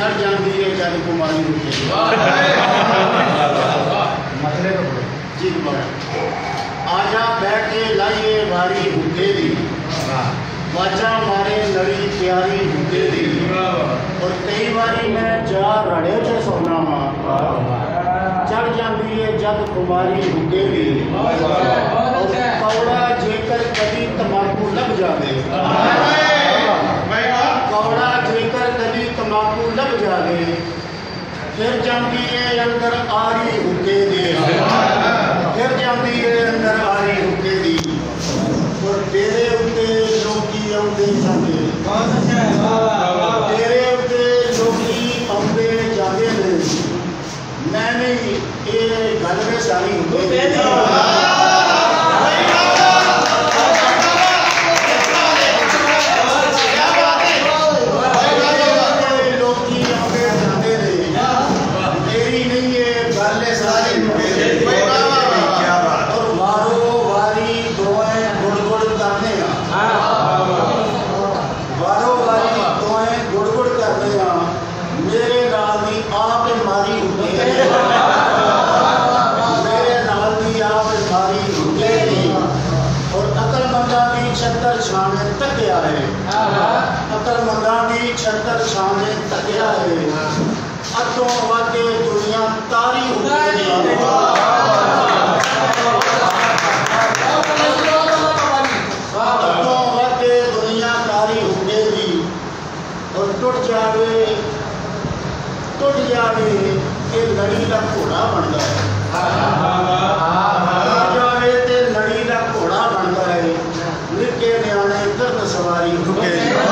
चढ़ जाती है जग कुमारी रुके जी आजा बैठे लाइए वारी हुक्के दी वाजा मारे लड़ी प्यारी हुक्के दी और कई बारी मैं जा रड़े च सोना वा चढ़ जाती है जग कुमारी हुक्के दी कौड़ा जेकर कभी तमाकू लग जावे कौड़ा जेकर कभी तमाकू लग जावे फिर जाती है अंदर आरी हुक्के दी फिर जाती है अंदर आरी हुक्के दी और तेरे उत्ते लोकी आउंदे जांदे तेरे उत्ते लोकी आउंदे जांदे ने मैं नहीं ये गल में सारी हुक्के छत्तर छाने तकिया है अतों वाके दुनिया तारी अतों वाके दुनिया तारी हुकेगी और टूट जावे ये लड़ी का घोड़ा बनता है टूट जावे ते लड़ी का घोड़ा बनता है निके न्याणे दर्द सवारी हुकेगी